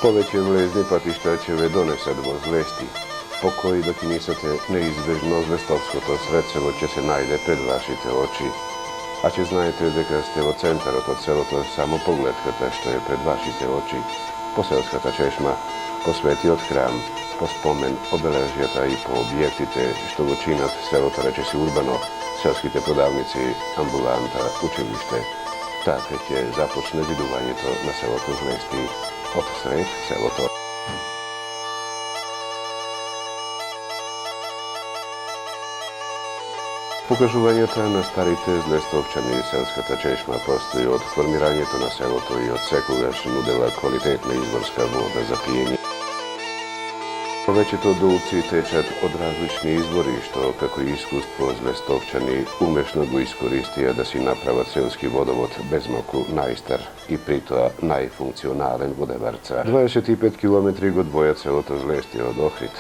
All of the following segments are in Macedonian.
Повеќе влезни патишта ќе ве донесат во Злести, по кои докинисате неизбежно Злестовското средсело ќе се најде пред вашите очи. А ќе знаете дека сте во центарот од селото само погледката што е пред вашите очи, по селската чешма, по светиот храм, по спомен, обележјата и по објектите што го чинат селото речиси урбано, селските продавници, амбуланта, училиште. Така ќе започне видувањето на селото Злести од сред селото. Покажувањето на старите злестовчани и селската чешма постои од формирањето на селото и од секогаш нудела квалитетна изворска вода за пиење. Повеќето долци течат од различни извори што како искуство злестовчани умешно го искористија да си направат селски водовод без малку најстар и притоа најфункционален во Дебарца. 25 километри го двојат селото Злести од Охрид.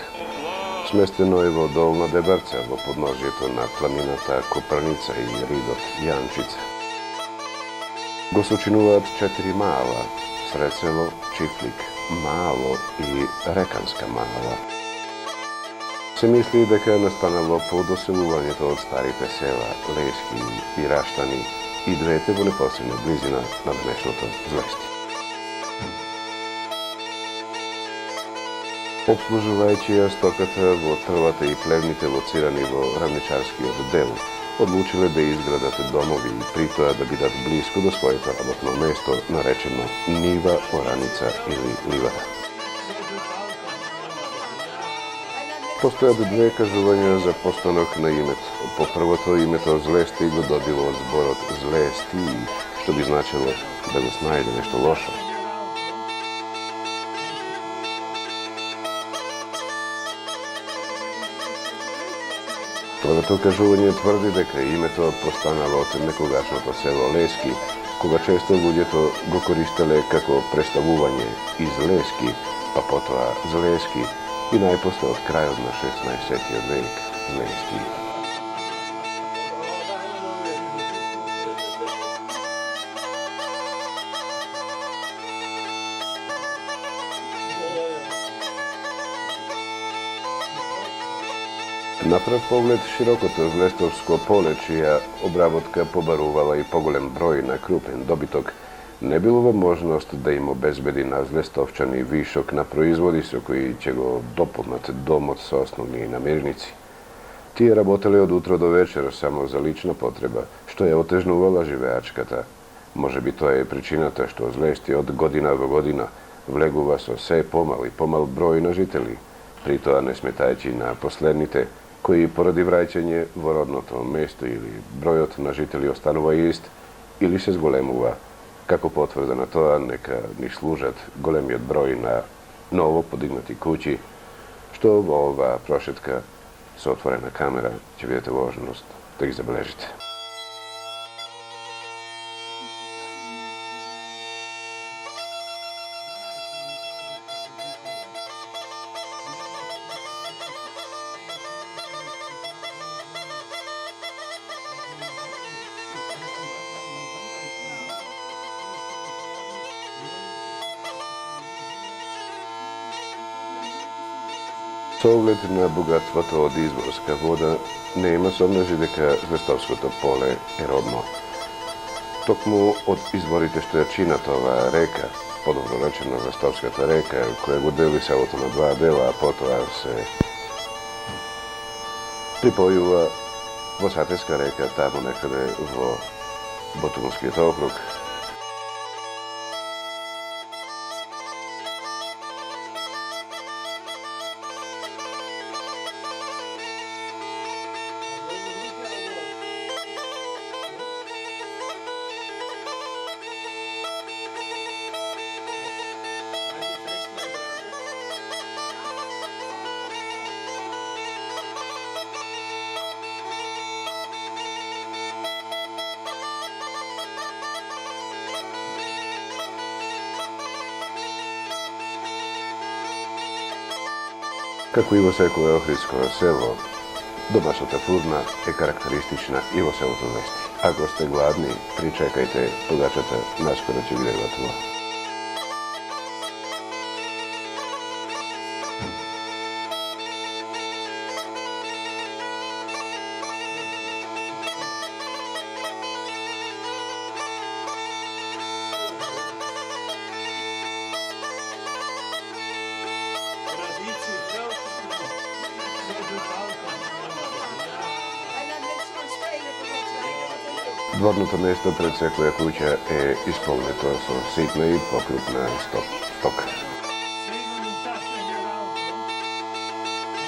Сместено е во Долна Дебарца, во подножјето на планината Копрница и ридот Јанчица. Го сочинуваат 4 мала: Средсело, Чифлик, Мало и Реканска мала. Се мисли дека настанало по доселувањето од старите села Лески и Раштани и двете во непосредна близина на днешното Злести. Обслужувајќи ја стоката во трвата и плевните лоцирани во рамничарскиот дел, одлучиле да изградат домови и притоа да бидат блиску до своето работно место, наречено нива, ораница или ливада. Постојат две кажувања за постанок на името. По првото, името Злести го добило зборот Злести, што би значило да го снајде нешто лошо. Второто кажување тврди дека името постанало од некогашното село Лески, кога често луѓето го користеле како представување из Лески, па потоа Злески и најпосле од крајот на 16 век Злести. На прв поглед широкото злестовско поле, чија обработка побарувала и поголем број на крупен добиток, не било во можност да им обезбеди на злестовчани вишок на производи со кои ќе го дополнат домот со основни намирници. Тие работеле од утро до вечер само за лична потреба, што ја отежнувала живеачката. Можеби тоа е причината што Злести од година во година влегува со се помал и помал број на жители, притоа не сметајќи на последните, кои поради враќање во родното место или бројот на жители останува ист или се зголемува. Како потврда на тоа, нека ни служат големиот број на ново подигнати куќи, што во оваа прошетка со отворена камера ќе видите можност да ги забележите. Со оглед на богатството од изворска вода, нема сомнежи дека Злестовското поле е родно. Токму од изворите што ја чинат оваа река, подобро речено Злестовската река, која го дели селото на два дела, а потоа се припојува во Сатеска река, таму некаде во Ботунскиот округ. Како и во секое охридско село, домашната фурна е карактеристична и во селото Злести. Ако сте гладни, причекајте, подачата наскоро ќе биде готова. Дворното место пред секоја куќа е исполнето со ситна и покрупна стока.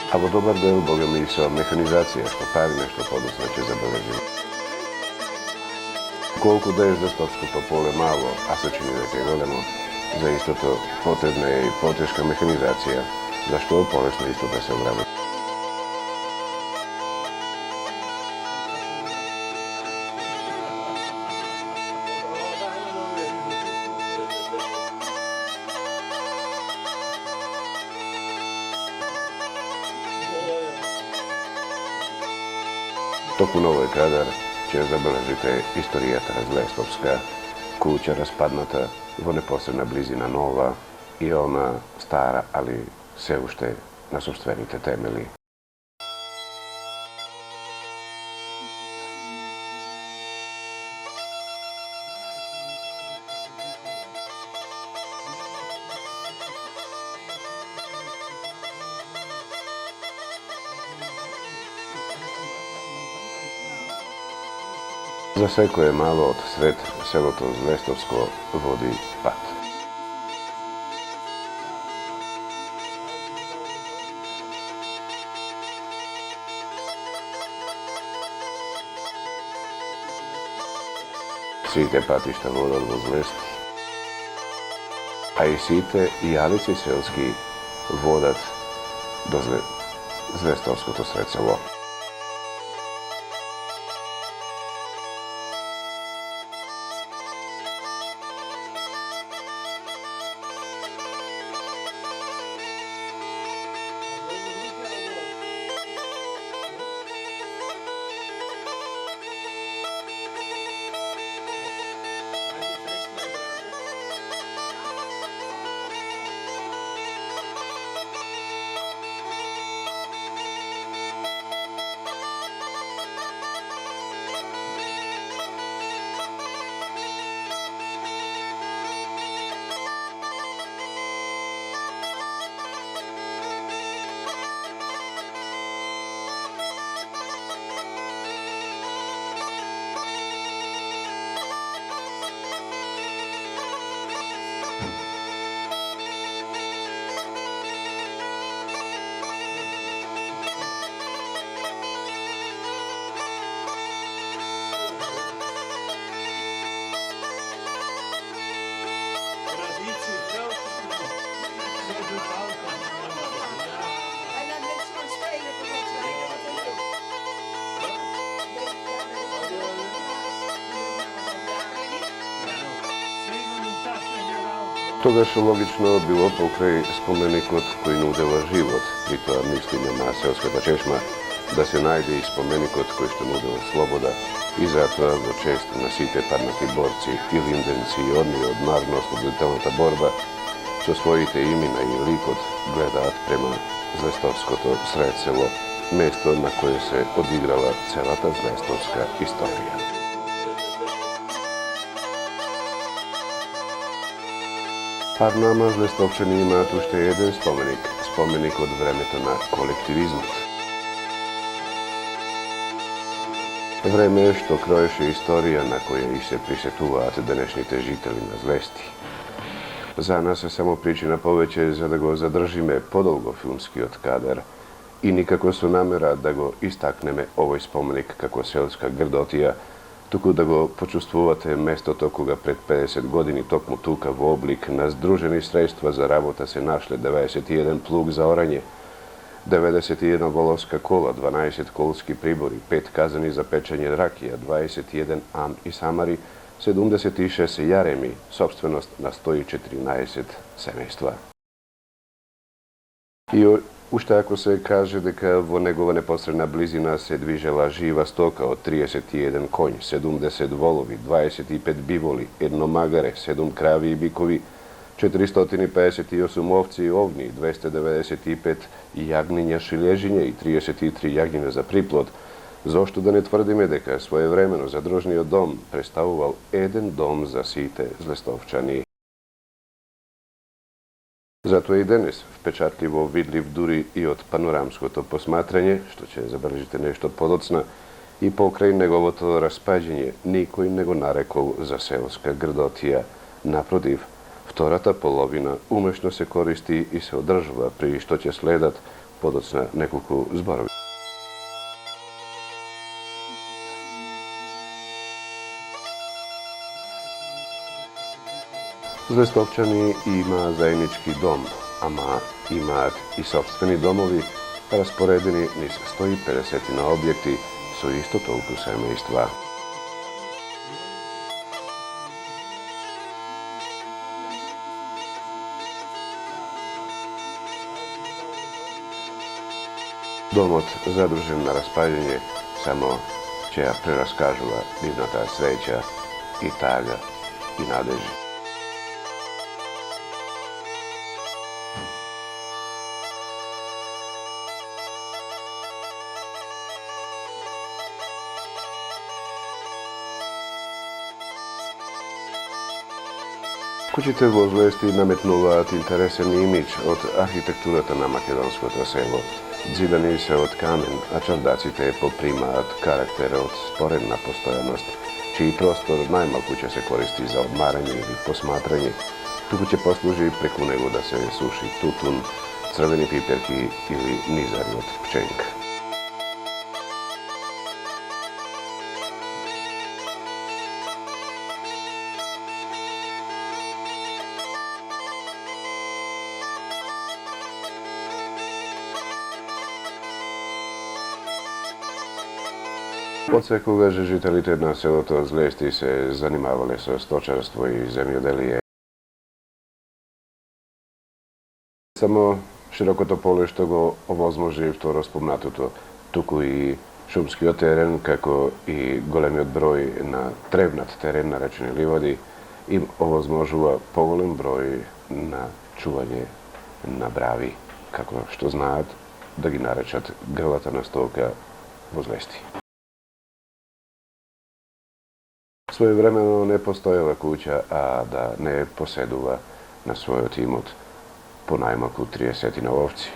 А во добар дел, богами, и со механизација, што пари нешто подоцна ќе забележим. Колку да е злестовското поле мало, а се чини дека е големо, за истото потребна е и потешка механизација, зашто полесно исто да се обработи. Току на овој кадар ќе забележите историјата Злестовска, куќа распадната во непосредна близина нова и она стара, али се уште на сопствените темели. За секое мало од сред селото Злестовско води пат. Сите патишта водат во Злест, а и сите јалици селски водат до Злестовското сред село. Тогаш логично било покрај споменикот кој нудела живот, при тоа мислиме на селската чешма, да се најде и споменикот кој што нудела слобода, и затоа во чест на сите парнати борци и линденци и одни од народно-ослободителната борба, со своите имена и ликот гледаат према Злестовското сред село, место на кое се одиграла целата злестовска историја. Парнама злестовчани имаат уште еден споменик од времето на колективизмот. Време што кроеше историја на која и се присетуваат денешните жители на Злести. За нас е само причина повеќе за да го задржиме подолго филмскиот кадар и никако со намера да го истакнеме овој споменик како селска грдотија, туку да го почувствувате местото кога пред 50 години токму тука во облик на здружени средства за работа се нашле 91 плуг за орање, 91 воловска кола, 12 колски прибори, 5 казани за печење ракија, 21 ам и самари, 76 јареми, собственост на 114 семејства. И уште ако се каже дека во негова непосредна близина се движела жива стока од 31 коњ, 70 волови, 25 биволи, едно магаре, 7 крави и бикови, 458 овци и овни, 295 јагниња шилежиња и 33 јагниња за приплод, зошто да не тврдиме дека своевремено задружниот дом представувал еден дом за сите злестовчани. Затоа и денес впечатливо видлив дури и од панорамското посматрање, што ќе забележите нешто подоцна, и покрај неговото распаѓање никој не го нарекол за селска грдотија. Напротив, втората половина умешно се користи и се одржува, при што ќе следат подоцна неколку зборови. Злестовчани имаа заеднички дом, ама имаат и собствени домови, распоредени низ 150 на објекти со исто толку семејства. Домот, задружен на распаѓање, само ќе ја прераскажува нивната среќа и тага и надежи. Куќите во Злести наметнуваат интересен имидж од архитектурата на македонското село. Зидани се од камен, а чардаците попримаат карактер од споредна постојаност, чиј простор најмалку ќе се користи за одмарање или посматрање, туку ќе послужи преку него да се суши тутун, црвени пиперки или низари од пченка. Од секогаш жителите на селото Злести се занимавале со сточарство и земјоделие. Само широкото поле што го овозможи второ спомнатото, туку и шумскиот терен, како и големиот број на тревнат терен наречени ливади, им овозможува поголем број на чување на брави, како што знаат да ги наречат грлата на стока во Злести. Своевремено не постоела куќа, а да не поседува на својот имот по најмалку 30 на овци.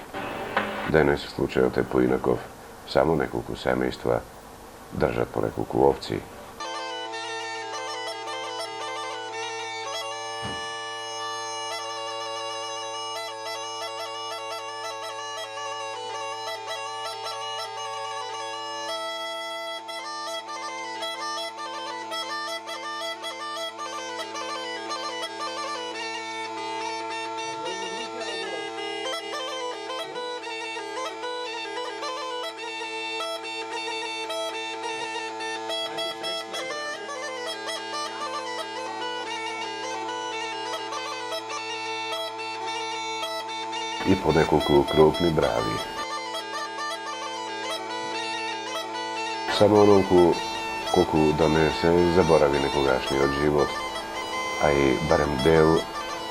Денес случајот е поинаков, само неколку семејства држат по неколку овци. И по неколку крупни брави. Само онолку колку да не се заборави некогашниот живот, а и барем дел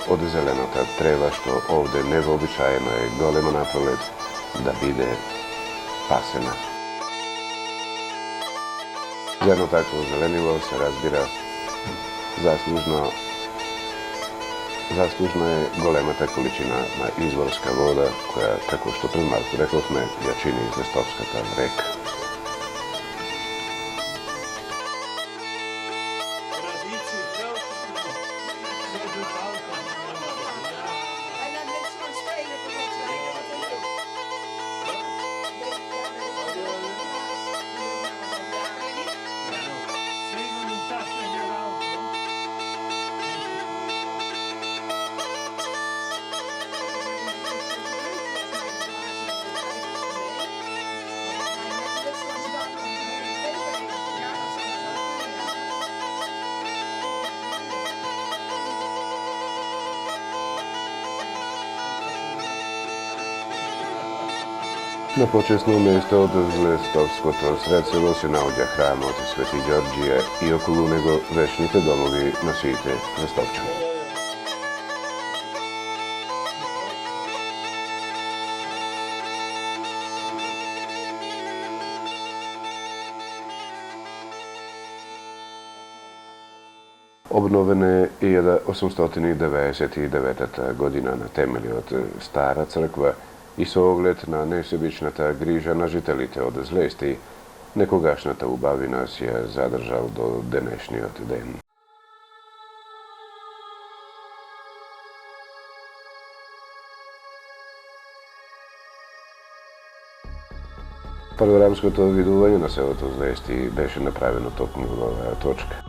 од зелената трева што овде невообичаено е голема напролет да биде пасена. За едно такво зеленило се разбира заслужна е големата количина на изворска вода, која, како што пред малку рековме, ја чини Злестовската река. На почесно место од Злестовското сред село се наоѓа храмот Свети Ѓорѓија и околу него вечните домови на сите злестовчани. Обновен е 1899 година на темелиот Стара црква и со оглед на несебичната грижа на жителите од Злести, Некогашната убавина си ја задржал до денешниот ден. Панорамското видување на селото Злести беше направено токму во оваа точка.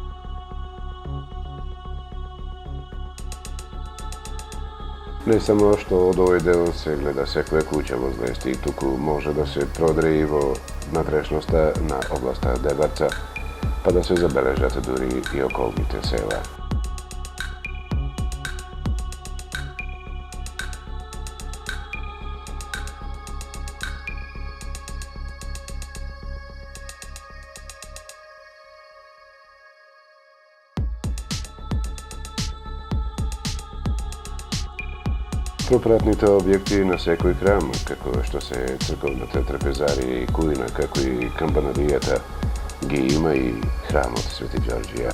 Не само што од овој дел се гледа секоја куќа во Злести, туку може да се продре и во натрешноста на областа Дебарца, па да се забележат дури и околните села. Пропратните објекти на секој храм, како што се црковната трапезарија и кулина, како и камбанаријата, ги има и храмот Свети Ѓорѓија.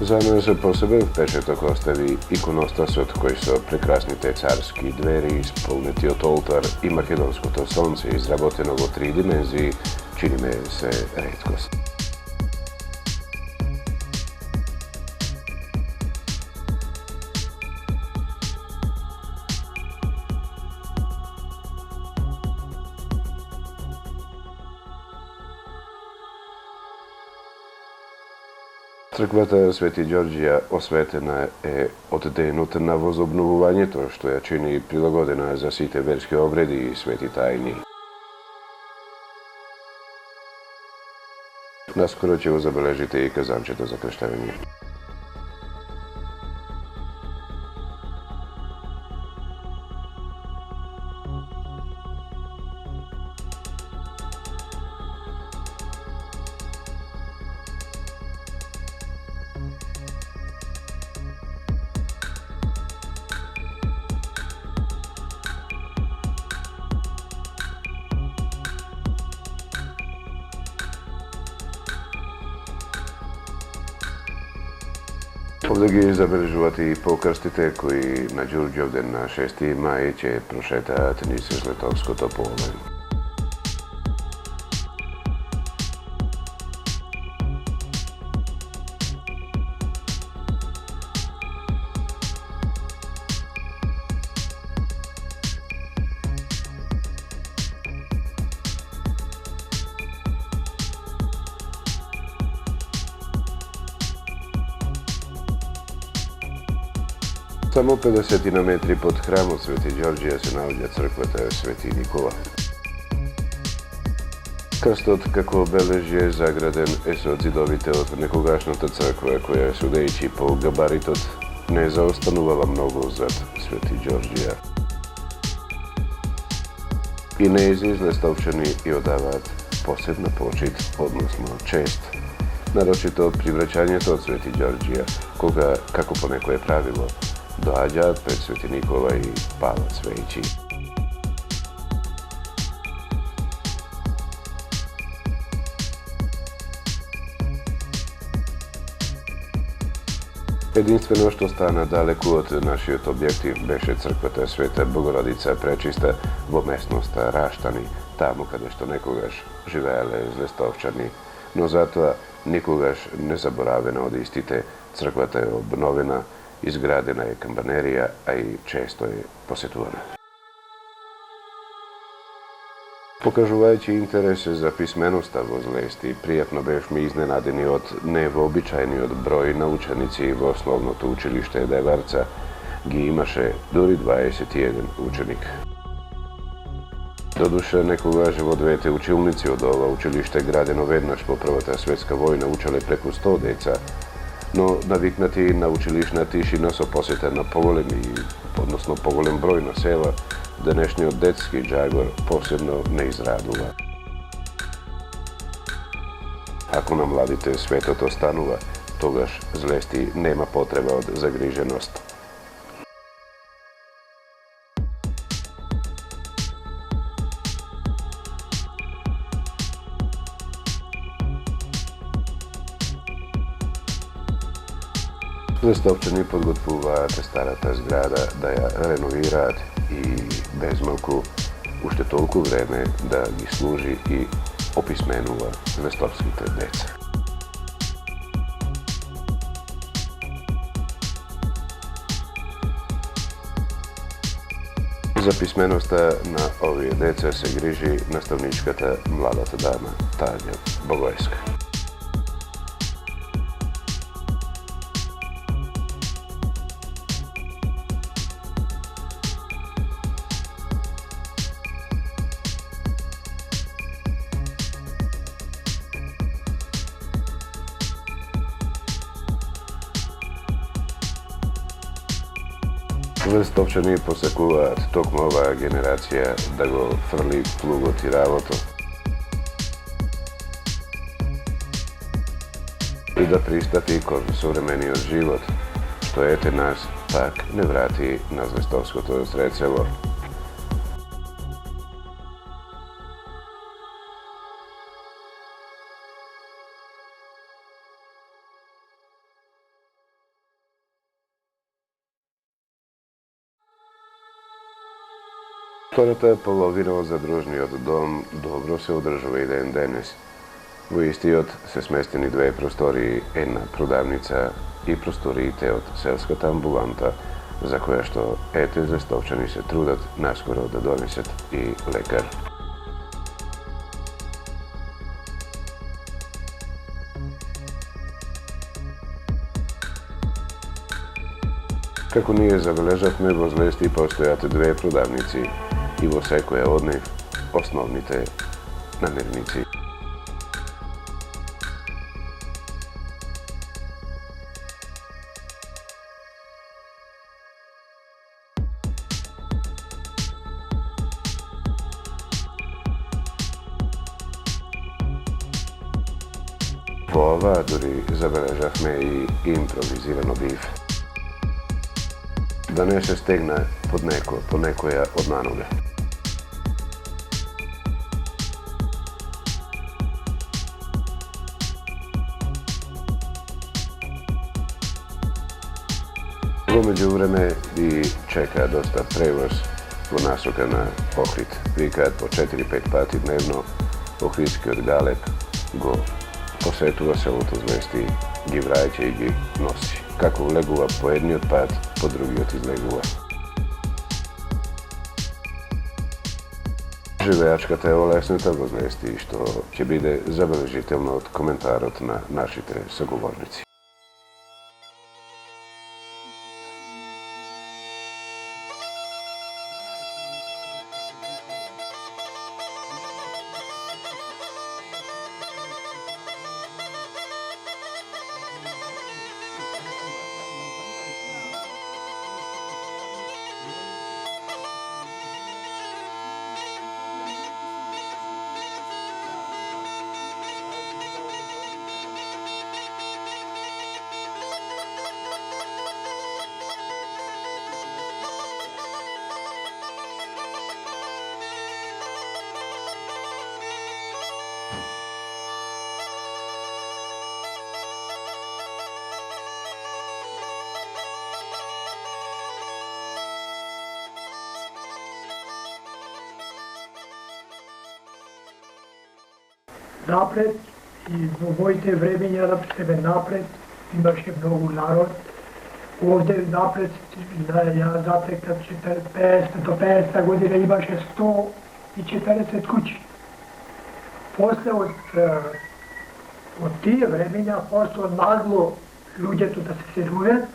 За нас посебен впечаток остави иконостасот кој со прекрасните царски двери, исполнетиот олтар и македонското сонце изработено во 3 димензии, чини ме се реткост. Црквата Свети Ѓорѓија осветена е од денот на возобновувањето, што ја чини прилагодена за сите верски обреди и свети тајни. Наскоро ќе го забележите и казанчето за крштевење. Овде ги забележувате и покрстите кои на Ѓурѓовден на 6 мај ќе прошетаат низ Златовското поле. Само 50 на метри под храмот Свети Ѓорѓија се наоѓа црквата Свети Никола. Крстот како обележје заграден е со ѕидовите од некогашната црква, која судејќи по габаритот не заостанувала многу зад Свети Ѓорѓија. И нејзини Злестовчани ја одаваат посебна почит, односно чест, нарочито при враќањето од Свети Ѓорѓија, кога, како по некое правило, доаѓаат пред Свети Никола и палат свеќи. Единствено што стана далеку од нашиот објектив беше црквата Света Богородица Пречиста во местноста Раштани, таму каде што некогаш живееле Злестовчани, но затоа никогаш не заборавена од истите. Црквата е обновена, изградена е камбанерија, а и често е посетувана. Покажувајќи интерес за писменоста во Злести, пријатно бевме изненадени од невообичајниот број на ученици во основното училиште Дебарца. Ги имаше дури 21 ученик. Додуше, некогаш во двете училници од ова училиште, градено веднаш по Првата светска војна, учеле преку 100 деца, но навикнати на училишна тишина со посета на поголем број на села, денешниот детски џагор посебно не израдува. Ако на младите светот останува, тогаш злести нема потреба од загриженост. Злестовчани подготвуваат старата зграда да ја реновираат и без малку уште толку време да ги служи и описменува злестовските деца. За писменоста на овие деца се грижи наставничката младата дама Тања Богојска. Злестовчани посакуваат токму оваа генерација да го фрли плугот и работо и да пристапи кон современиот живот, што ете нас пак не врати на злестовското средцево. Втората половина од задружниот дом добро се одржува и ден денес. Во истиот се сместени две простории, една продавница и просториите од селската амбуланта, за која што ете злестовчани се трудат наскоро да донесат и лекар. Како ние забележавме, во Злести постојат две продавници и во секоја од нив основните намирници. Во ова дури забележавме и импровизирано биф. Да не се стегна по некоја од нанога. Во меѓувреме и чека доста превоз во насока на Охрид. Викаат по 4-5 пати дневно Охридскиот галеб го посетува селото Злести, ги враќа и ги носи. Како влегува по едниот пат, по другиот излегува. Живеачката е олесната во Злести, што ќе биде забележително од коментарот на нашите соговорници. Напред и во моите времења на себе напред имаше многу народ. Овде напред ја затекав 50 до 50 година имаше 140 куќи. После од тие времења почнува нагло луѓето да се селуваат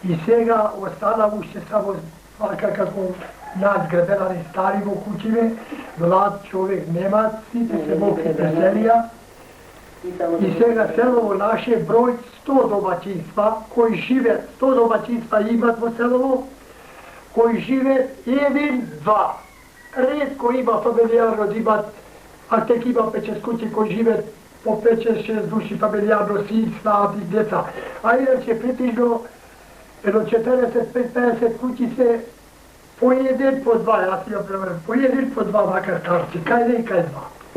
и сега остана уште само вака како надградени стари во куќиве, млад човек нема, сите се во преселија И сега селово наше број 100 домаќинства, кои живеат, 100 домаќинства имат во селово, кои живеат 1-2. Ретко има фамилијарно да имат, а тек има 5-6 куќи кои живеат по 5-6 души фамилијарно, син, снат и деца. А иначе претежно едно 45-50 куќи се по 1 по 2, јас имам пример, по 1 по 2 макар старци, кај не и кај 2.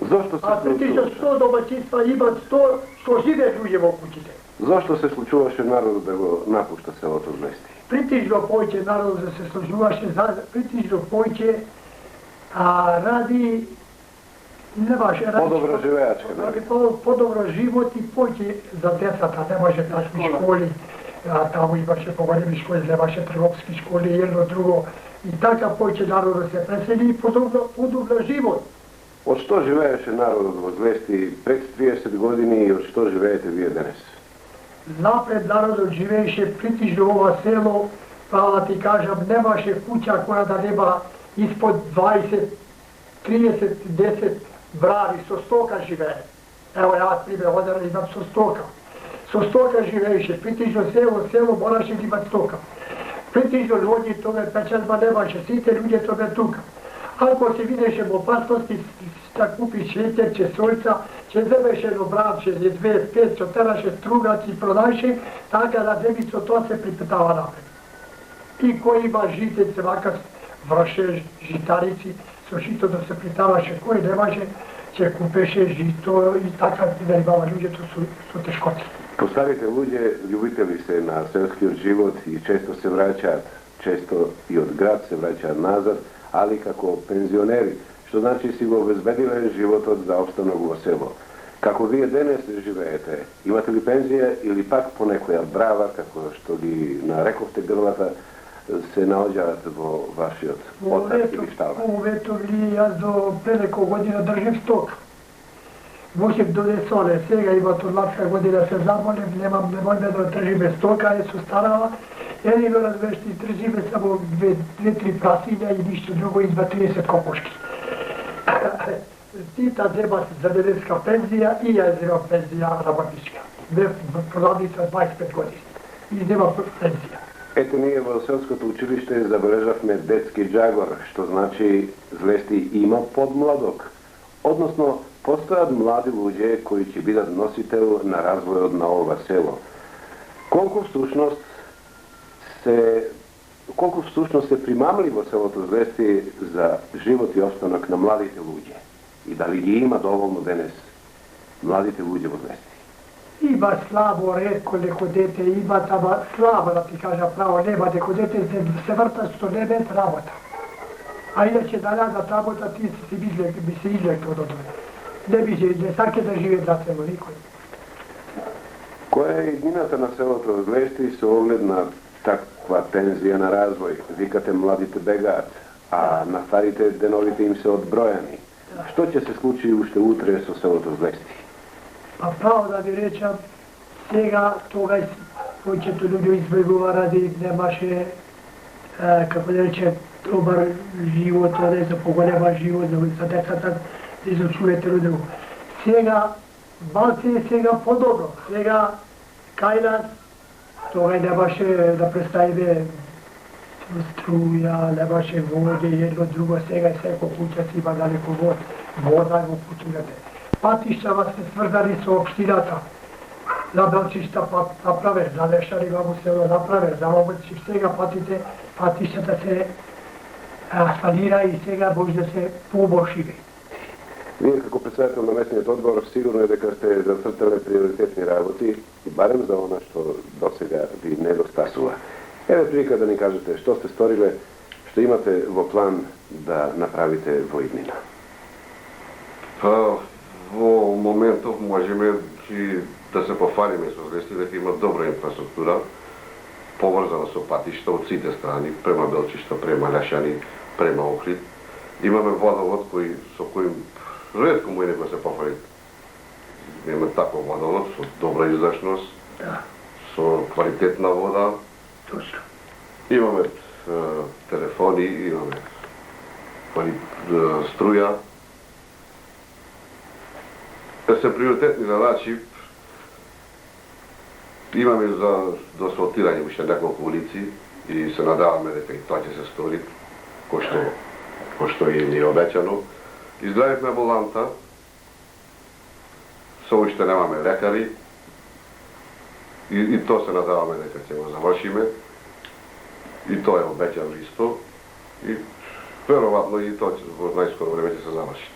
Зошто се А претежно 100 домаќинства имат 100 што живеат луѓе во куќите. Зошто се случуваше народот да го напушта селото Злести? Притежно повеќе народ да се сложуваше, притежно повеќе ради немаше Подобро живеачка, ради подобро живот и повеќе за децата, немаше такви школи, таму имаше поголеми школи, немаше трговски школи, едно друго, и така повеќе народот се пресели и подобро живот. Од што живееше народот во Злести пред 30 години и од што живеете вие денес? Напред народот живееше притежно ова село, па да ти кажам, немаше куќа која да нема испод 20, 30, 10 брави, со стока живее. Ево јас пример, одера имам со стока. Со стока живееше, притежно село мораше да имат стока. Притежно луѓе тоа печалба немаше, сите луѓе тоа тука. Ако се видеше во опасности, да купиш шеќер, солјца, ќе земеше едно бранче, или 2-5, ќе тераше стругац и продаше, така да земи со тоа се припитава напред. И кој има житец, вака врше житарици, со жито да се притаваше, кој немаше, ќе купеше жито и така да имава луѓето со тешкоти. Постарите луѓе љубители се на селскиот живот и често се враќаат, често и од град се враќаат назад, али како пензионери, што значи си го обезбедиле животот за обстанок во село. Како вие денес живеете, имате ли пензија или пак по некоја брава, како што ги нарековте грлата, се наоѓаат во вашиот отак или штаба? Во ветови јас до пред неколку година држим стока. Можев до Десоле, сега има торлатска година се заболев, немојме да држиме стока, е со старава. Едино развешти држиме само 2-3 прасиња и ништо друго изве 30 кокошки. Тита зема земјоделска пензија и ја зема пензија работничка. Продавница 25 години. И зема пензија. Ето ние во селското училиште забележавме детски джагор, што значи Злести има подмладок. Односно, постојат млади луѓе кои ќе бидат носител на развојот на ова село. Колку всушност се примамли во селото Злести за живот и останок на младите луѓе? И дали ги има доволно денес младите луѓе во Злести? Има слабо, ретко леко дете, има тама слабо да ти кажа право, нема деко дете се врта што не без работа. А иначе да најдат работа, ти би се излекто до тоа. Не саке да живее за село никој. Која е иднината на селото Злести со оглед на таква тензија на развој? Викате младите бегаат, а на старите деновите им се одбројани. Што ќе се случи уште утре со селото Злести? А право да ви речам, сега тогај повеќето луѓе избегува ради немаше, како да речем, добар живот, оде за поголема живот, за децата, да изучувате родево. Сега, малце е сега подобро. Сега, кај нас, тогај немаше да представиме струја, немаше воде, едно друго, сега секо куќа си има далеко вода во куќите. Патишта се сврзани со општината. За Белчишта направе, за Лешари во село направе, за Лобочи сега патиштата се асфалира и сега може да се побошиви. Вие како председател на местниот одбор сигурно е дека сте зацртале приоритетни работи и барем за она што досега ви недостасува. Еве прилика да ни кажете што сте сториле, што имате во план да направите во иднина. Во моментов можеме да се пофалиме со Злести дека има добра инфраструктура, поврзана со патишта од сите страни, према Белчишта, према Лешани, према Охрид. Имаме водовод со кој ретко му некој се пофали. Имаме таков водовод со добра издашност, со квалитетна вода. Точно. Имаме телефони, имаме струја. се приоритетни задачи. Имаме за асфалтирање уште неколку улици и се надаваме дека и тоа ќе се стори, кој што и ни е обеќано. Изградивме амбуланта, со уште немаме лекари и тоа се надаваме дека ќе го завршиме. И тоа е обеќано исто и веројатно и тоа во најскоро време ќе се заврши.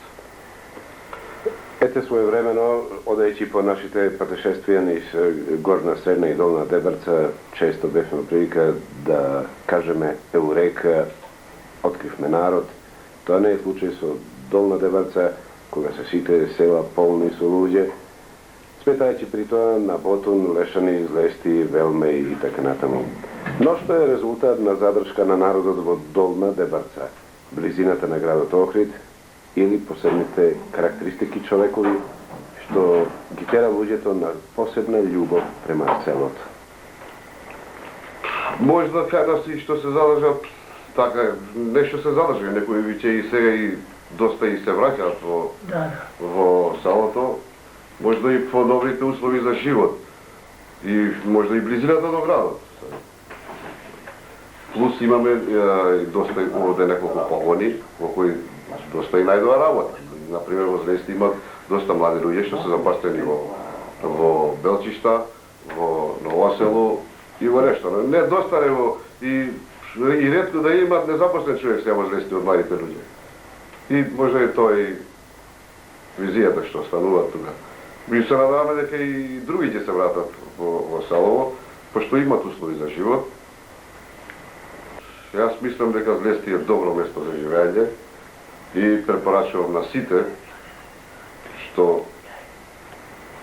Ете своевремено, одејќи по нашите патешествија низ Горна, Средна и Долна Дебарца, често бевме прилика да кажеме еурека, откривме народ. Тоа не е случај со Долна Дебарца, кога се сите села полни со луѓе, сметајќи при тоа на Ботун, Лешани, Злести, Велме и така натаму. Но што е резултат на задршка на народот во Долна Дебарца, близината на градот Охрид, или посебните карактеристики човекови, што ги тера луѓето на посебна љубов према селото. Можда кај си што се задржа, така, нешто се задржа, некои виќе и сега и доста и се враќаат во селото, можда и по добрите услови за живот и можда и близината до градот. Плюс имаме доста овде неколку погони во кои доста и најдоа работа. Например, во Злести имат доста млади луѓе што се запастени во Белчишта, во Ново село и во нешто. Не доста нево и ретко да имат незапослен човек сега во Злести од младите луѓе. И може е тоа и визијата што станува тука. И се надаваме дека и други ќе се вратат во селово, пошто имат услови за живот. Јас мислам дека Злести е добро место за живење и препорачувам на сите што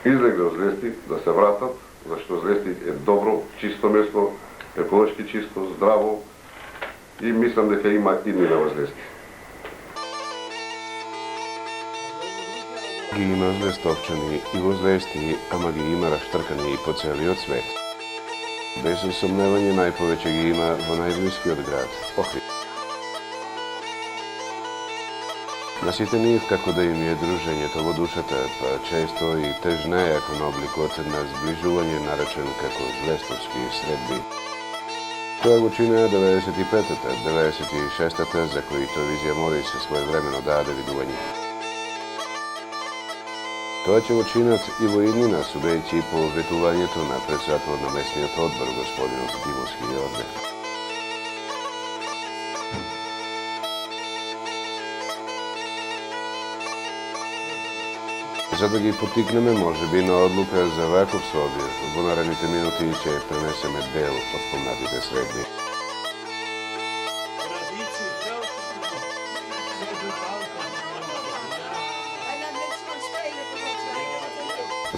излегле од Злести да се вратат, зашто Злести е добро, чисто место, еколошки чисто, здраво и мислам дека има иднина во Злести. Ги има злестовчани и во Злести, ама ги има раштркани и по целиот свет. Без сомневање најповеќе ги има во најблискиот град, Охрид. На сите нив како да им е дружењето во душата, па често и тежна е кон обликот на зближување наречен како злестовски средби. Тоа го чинеа 95-та, 96-та, за коите Визија Морис своевремено даде видување. Тоа ќе го чинат и во иднина, субејќи по ветувањето на председател на местниот одбор, господин Димовски Јорде. За да ги потикнеме, можеби, на одлука за ваков собир, во наредните минути ќе пренесеме дел од спомнатите средби.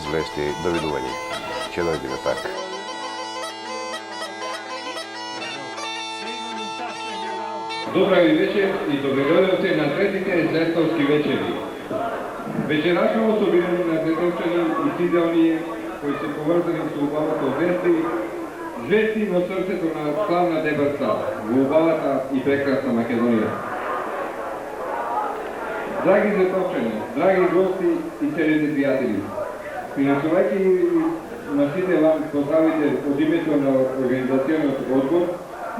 Злести, довидување. Ќе дојдеме пак. Добра ви вечер и добредојдовте на третите злестовски вечери. Вечерашното собирање на злестовчани и сите оние кои се поврзани со убавата Злести, Злести во срцето на славна Дебарца, во убавата и прекрасна Македонија. Драги злестовчани, драги гости и целите пријатели, финансувајќи на сите вам поздравите од името на организациониот одбор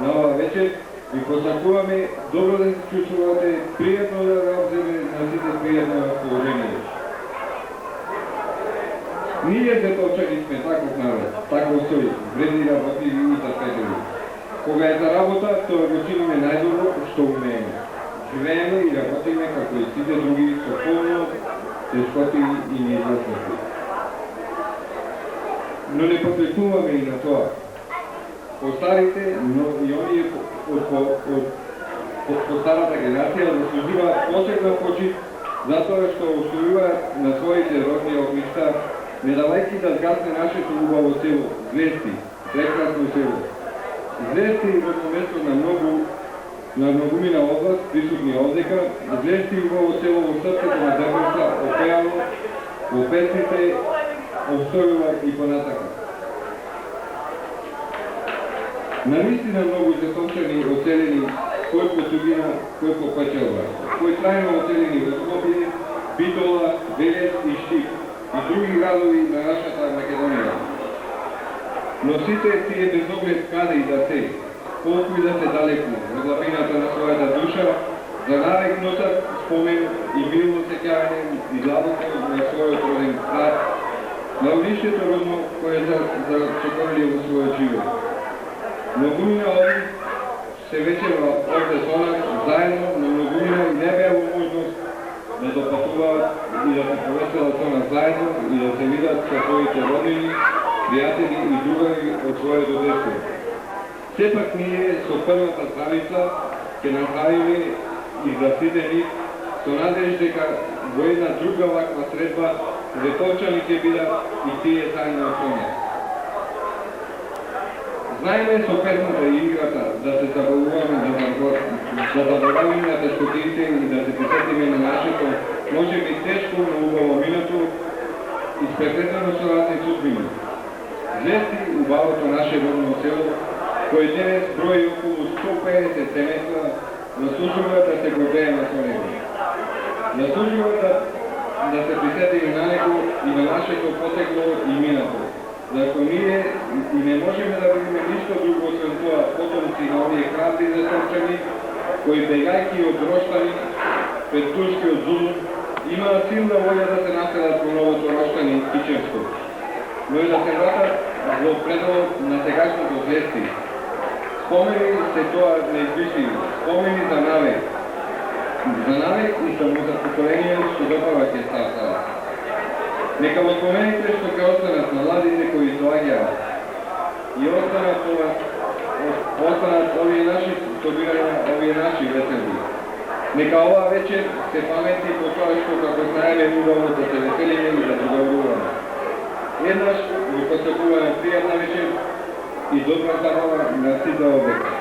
на ова вечер, ви посакуваме добро да се чувствувате, пријатно да работиме на сите пријатно расположение. Ние злестовчани сме таков народ, таков стои, вредни работливи и трпетливи. Кога е за работа, тоа го чиниме најдобро што умееме. Живееме и работиме како и сите други со полно тешкоти и неизвестности. Но не посветуваме и на тоа. Постарите, но и оние од старата генерација заслужуваат посебна почит затоа што оставуваат на своите родни огништа, не давајќи да згасне нашето убаво село, Злести, прекрасно село. Злести е родно место на многумина област, присутни овдека, Злести е убаво село во срцето на Дебарца, опеано, во песните, обстојува и понатака. Навистина многу злестовчани оцелени, кој по Тугина, кој по Пачелва, кој трајно оцелени во Скопје, Битола, Велес и Штип, и други градови на нашата Македонија. Но сите тие без оглед каде и да се, колку и да се далеку од лапината на својата душа, за навек носат спомен и милно сеќавање и длабоко на својот роден край, на уништето родно кое зачекорили во својот живот. Многумина овие се вече овде со нас заедно, но многумина не беа во можност да допатуваат и да се повеселат со нас заедно и да се видат со своите роднини, пријатели и другари од своето детство. Сепак ние со првата страница ќе направиме и за сите нив со надеж дека во една друга ваква средба ветовчани ќе бидат и тие заедно со нас. Знаеме со песната и играта да се забавуваме да забавуваме на тешкотиите и да се присетиме на нашето, може би тешко, но убаво минато, испрекретено со разни судбини. Звезди убавото наше родно село, кој денес брои околу 150 семејства, заслужува да се гордееме со него. Заслужува да се присетиме на него и на нашето потекло и минато. Зашто ние и не можеме да бидеме ништо друго освен тоа потомци на овие храбри застопчани, кои бегајќи од Роштани, пред турскиот зулум, имаат силна волја да се населат во новото Роштани и Кичевско, но и да се вратат во пределот на сегашното Звезди. Спомени се тоа неизбисливи, спомени за навек и само за поколение што допава ќе става. Нека во спомените што ќе останат на младите кои доаѓаат и останат овие наши собирања, овие наши веселби. Нека ова вечер се памети по тоа што како знаеме убаво да се веселиме и да договоруваме. Еднаш ви посакуваме пријатна вечер и добра забава на сите овде.